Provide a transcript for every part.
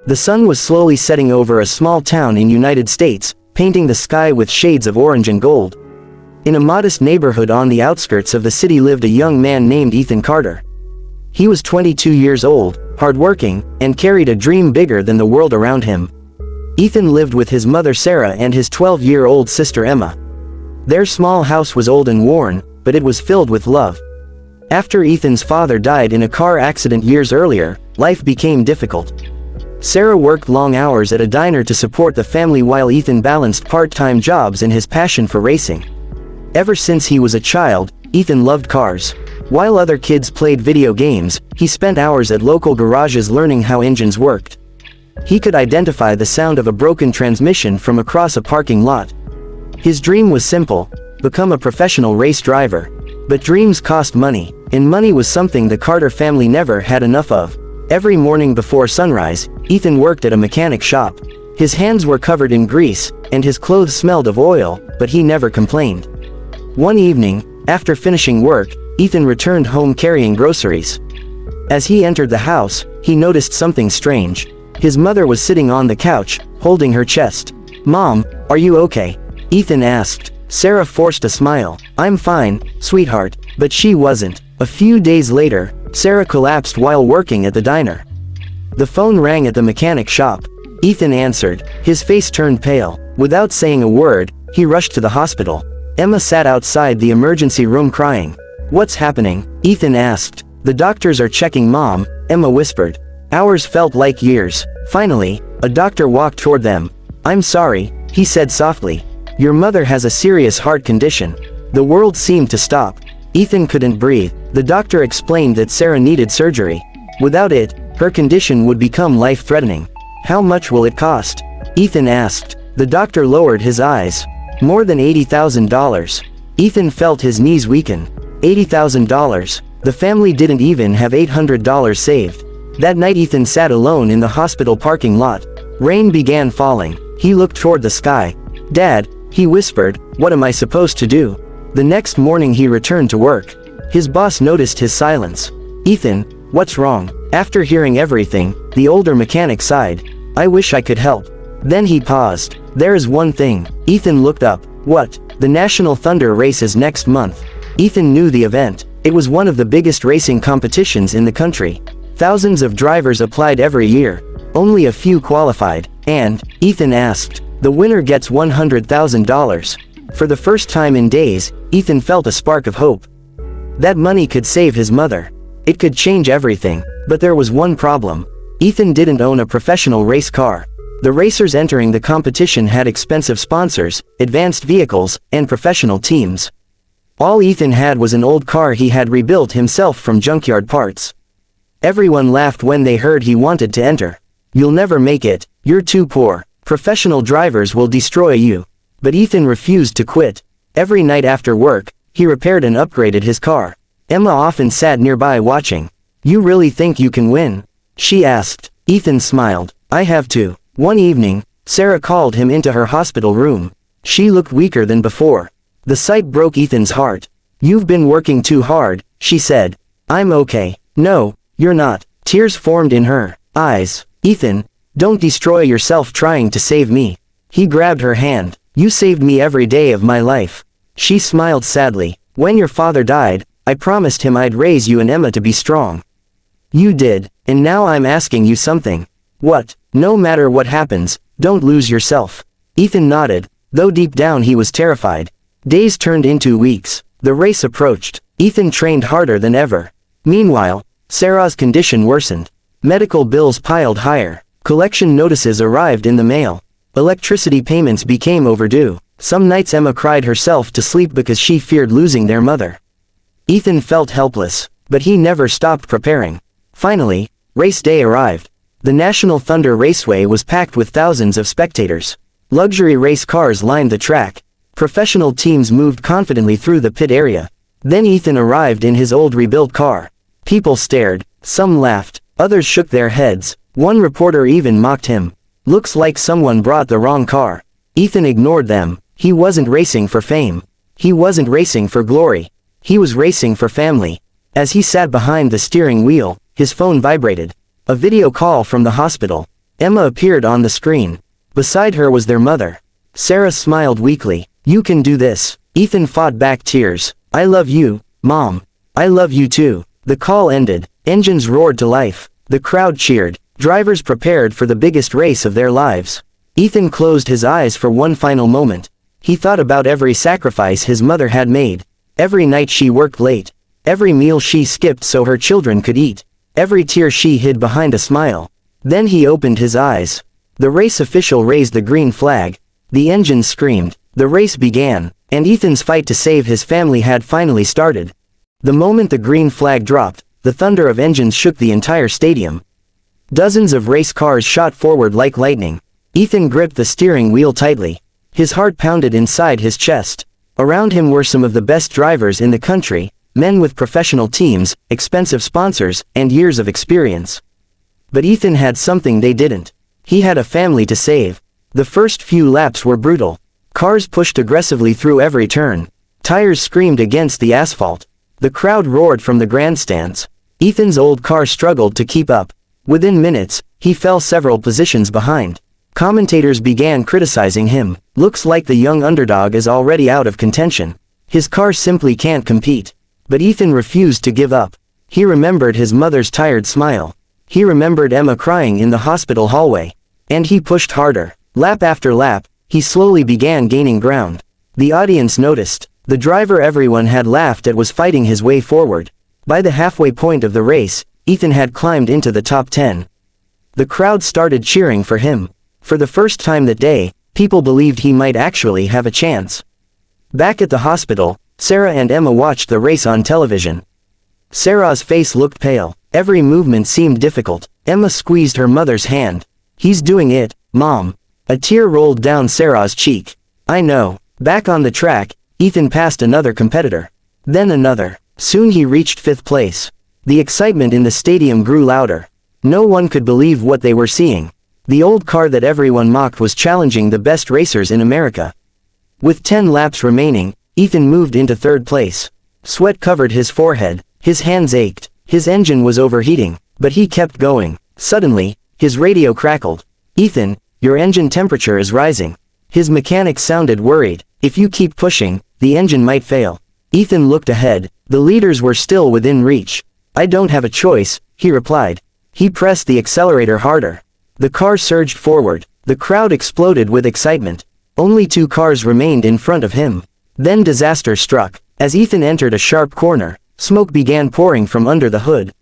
The sun was slowly setting over a small town in United States, painting the sky with shades of orange and gold. In a modest neighborhood on the outskirts of the city lived a young man named Ethan Carter. He was 22 years old, hardworking, and carried a dream bigger than the world around him. Ethan lived with his mother Sarah and his 12-year-old sister Emma. Their small house was old and worn, but it was filled with love. After Ethan's father died in a car accident years earlier, life became difficult. Sarah worked long hours at a diner to support the family while Ethan balanced part-time jobs and his passion for racing. Ever since he was a child, Ethan loved cars. While other kids played video games, he spent hours at local garages learning how engines worked. He could identify the sound of a broken transmission from across a parking lot. His dream was simple: become a professional race driver. But dreams cost money, and money was something the Carter family never had enough of. Every morning before sunrise, Ethan worked at a mechanic shop. His hands were covered in grease, and his clothes smelled of oil, but he never complained. One evening, after finishing work, Ethan returned home carrying groceries. As he entered the house, he noticed something strange. His mother was sitting on the couch, holding her chest. "Mom, are you okay?" Ethan asked. Sarah forced a smile. "I'm fine, sweetheart," but she wasn't. A few days later, Sarah collapsed while working at the diner. The phone rang at the mechanic shop. Ethan answered. His face turned pale. Without saying a word, he rushed to the hospital. Emma sat outside the emergency room crying. "What's happening?" Ethan asked. "The doctors are checking, Mom," Emma whispered. Hours felt like years. Finally, a doctor walked toward them. "I'm sorry," he said softly. "Your mother has a serious heart condition." The world seemed to stop. Ethan couldn't breathe. The doctor explained that Sarah needed surgery. Without it, her condition would become life-threatening. "How much will it cost?" Ethan asked. The doctor lowered his eyes. "More than $80,000. Ethan felt his knees weaken. $80,000. The family didn't even have $800 saved. That night Ethan sat alone in the hospital parking lot. Rain began falling. He looked toward the sky. "Dad," he whispered, "what am I supposed to do?" The next morning he returned to work. His boss noticed his silence. "Ethan, what's wrong?" After hearing everything, the older mechanic sighed. "I wish I could help." Then he paused. "There is one thing." Ethan looked up. "What?" "The National Thunder race is next month." Ethan knew the event. It was one of the biggest racing competitions in the country. Thousands of drivers applied every year. Only a few qualified. And, Ethan asked, the winner gets $100,000. For the first time in days, Ethan felt a spark of hope. That money could save his mother. It could change everything. But there was one problem. Ethan didn't own a professional race car. The racers entering the competition had expensive sponsors, advanced vehicles, and professional teams. All Ethan had was an old car he had rebuilt himself from junkyard parts. Everyone laughed when they heard he wanted to enter. "You'll never make it, you're too poor. Professional drivers will destroy you." But Ethan refused to quit. Every night after work, he repaired and upgraded his car. Emma often sat nearby watching. "You really think you can win?" she asked. Ethan smiled. "I have to." One evening, Sarah called him into her hospital room. She looked weaker than before. The sight broke Ethan's heart. "You've been working too hard," she said. "I'm okay." "No, you're not." Tears formed in her eyes. "Ethan, don't destroy yourself trying to save me." He grabbed her hand. "You saved me every day of my life." She smiled sadly. "When your father died, I promised him I'd raise you and Emma to be strong. You did, and now I'm asking you something." "What?" "No matter what happens, don't lose yourself." Ethan nodded, though deep down he was terrified. Days turned into weeks. The race approached. Ethan trained harder than ever. Meanwhile, Sarah's condition worsened. Medical bills piled higher. Collection notices arrived in the mail. Electricity payments became overdue. Some nights Emma cried herself to sleep because she feared losing their mother. Ethan felt helpless, but he never stopped preparing. Finally, race day arrived. The National Thunder Raceway was packed with thousands of spectators. Luxury race cars lined the track. Professional teams moved confidently through the pit area. Then Ethan arrived in his old rebuilt car. People stared, some laughed, others shook their heads. One reporter even mocked him. "Looks like someone brought the wrong car." Ethan ignored them. He wasn't racing for fame. He wasn't racing for glory. He was racing for family. As he sat behind the steering wheel, his phone vibrated. A video call from the hospital. Emma appeared on the screen. Beside her was their mother. Sarah smiled weakly. "You can do this." Ethan fought back tears. "I love you, Mom. I love you too." The call ended. Engines roared to life. The crowd cheered. Drivers prepared for the biggest race of their lives. Ethan closed his eyes for one final moment. He thought about every sacrifice his mother had made. Every night she worked late. Every meal she skipped so her children could eat. Every tear she hid behind a smile. Then he opened his eyes. The race official raised the green flag. The engines screamed. The race began, and Ethan's fight to save his family had finally started. The moment the green flag dropped, the thunder of engines shook the entire stadium. Dozens of race cars shot forward like lightning. Ethan gripped the steering wheel tightly. His heart pounded inside his chest. Around him were some of the best drivers in the country, men with professional teams, expensive sponsors, and years of experience. But Ethan had something they didn't. He had a family to save. The first few laps were brutal. Cars pushed aggressively through every turn. Tires screamed against the asphalt. The crowd roared from the grandstands. Ethan's old car struggled to keep up. Within minutes, he fell several positions behind. Commentators began criticizing him. "Looks like the young underdog is already out of contention. His car simply can't compete." But Ethan refused to give up. He remembered his mother's tired smile. He remembered Emma crying in the hospital hallway. And he pushed harder. Lap after lap, he slowly began gaining ground. The audience noticed. The driver everyone had laughed at was fighting his way forward. By the halfway point of the race, Ethan had climbed into the top 10. The crowd started cheering for him. For the first time that day, people believed he might actually have a chance. Back at the hospital, Sarah and Emma watched the race on television. Sarah's face looked pale. Every movement seemed difficult. Emma squeezed her mother's hand. "He's doing it, Mom." A tear rolled down Sarah's cheek. "I know." Back on the track, Ethan passed another competitor. Then another. Soon he reached 5th place. The excitement in the stadium grew louder. No one could believe what they were seeing. The old car that everyone mocked was challenging the best racers in America. With 10 laps remaining, Ethan moved into 3rd place. Sweat covered his forehead. His hands ached. His engine was overheating, but he kept going. Suddenly, his radio crackled. "Ethan, your engine temperature is rising." His mechanic sounded worried. "If you keep pushing, the engine might fail." Ethan looked ahead. The leaders were still within reach. "I don't have a choice," he replied. He pressed the accelerator harder. The car surged forward. The crowd exploded with excitement. Only 2 cars remained in front of him. Then disaster struck. As Ethan entered a sharp corner, smoke began pouring from under the hood.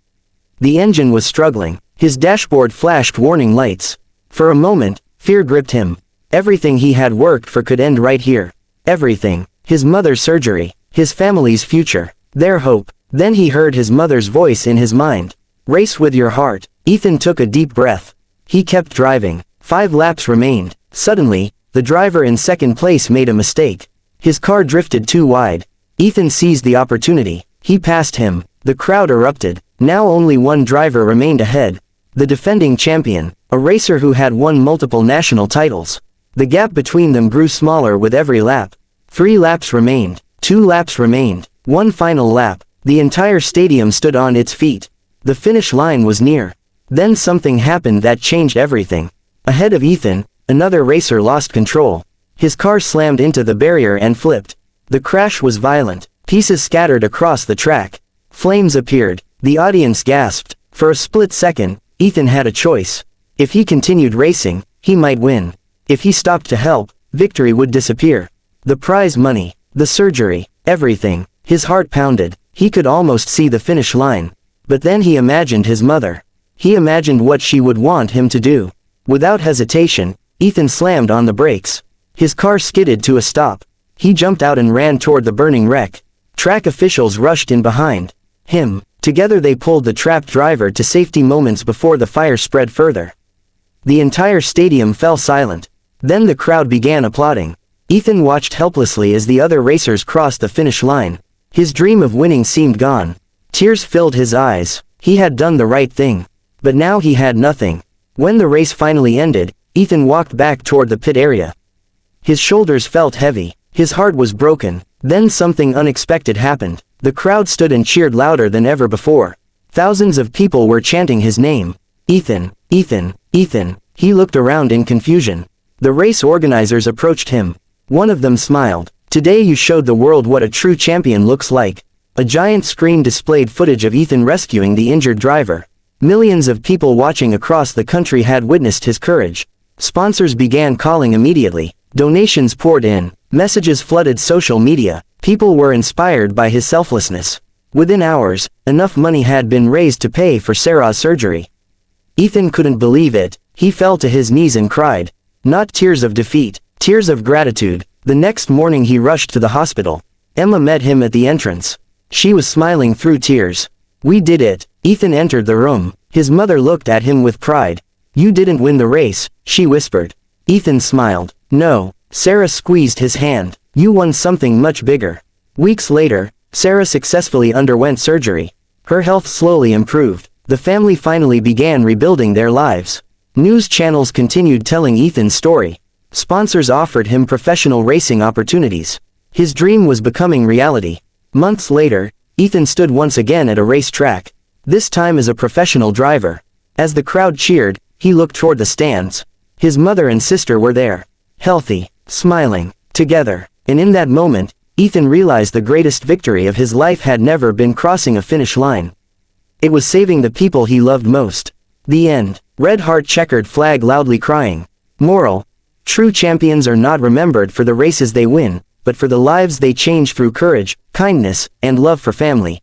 The engine was struggling. His dashboard flashed warning lights. For a moment, fear gripped him. Everything he had worked for could end right here. Everything. His mother's surgery. His family's future. Their hope. Then he heard his mother's voice in his mind. "Race with your heart." Ethan took a deep breath. He kept driving. 5 laps remained. Suddenly, the driver in 2nd place made a mistake. His car drifted too wide. Ethan seized the opportunity. He passed him. The crowd erupted. Now only one driver remained ahead. The defending champion, a racer who had won multiple national titles. The gap between them grew smaller with every lap. 3 laps remained. 2 laps remained. One final lap. The entire stadium stood on its feet. The finish line was near. Then something happened that changed everything. Ahead of Ethan, another racer lost control. His car slammed into the barrier and flipped. The crash was violent. Pieces scattered across the track. Flames appeared. The audience gasped. For a split second, Ethan had a choice. If he continued racing, he might win. If he stopped to help, victory would disappear. The prize money, the surgery, everything. His heart pounded. He could almost see the finish line. But then he imagined his mother. He imagined what she would want him to do. Without hesitation, Ethan slammed on the brakes. His car skidded to a stop. He jumped out and ran toward the burning wreck. Track officials rushed in behind him. Together they pulled the trapped driver to safety moments before the fire spread further. The entire stadium fell silent. Then the crowd began applauding. Ethan watched helplessly as the other racers crossed the finish line. His dream of winning seemed gone. Tears filled his eyes. He had done the right thing. But now he had nothing. When the race finally ended, Ethan walked back toward the pit area. His shoulders felt heavy. His heart was broken. Then something unexpected happened. The crowd stood and cheered louder than ever before. Thousands of people were chanting his name. "Ethan, Ethan, Ethan." He looked around in confusion. The race organizers approached him. One of them smiled. "Today you showed the world what a true champion looks like." A giant screen displayed footage of Ethan rescuing the injured driver. Millions of people watching across the country had witnessed his courage. Sponsors began calling immediately. Donations poured in. Messages flooded social media. People were inspired by his selflessness. Within hours, enough money had been raised to pay for Sarah's surgery. Ethan couldn't believe it. He fell to his knees and cried. Not tears of defeat, tears of gratitude. The next morning he rushed to the hospital. Emma met him at the entrance. She was smiling through tears. "We did it." Ethan entered the room. His mother looked at him with pride. "You didn't win the race," she whispered. Ethan smiled. "No." Sarah squeezed his hand. "You won something much bigger." Weeks later, Sarah successfully underwent surgery. Her health slowly improved. The family finally began rebuilding their lives. News channels continued telling Ethan's story. Sponsors offered him professional racing opportunities. His dream was becoming reality. Months later, Ethan stood once again at a racetrack. This time as a professional driver. As the crowd cheered, he looked toward the stands. His mother and sister were there. Healthy, smiling, together. And in that moment, Ethan realized the greatest victory of his life had never been crossing a finish line. It was saving the people he loved most. The end. Red heart checkered flag loudly crying. Moral: true champions are not remembered for the races they win, but for the lives they change through courage, kindness, and love for family.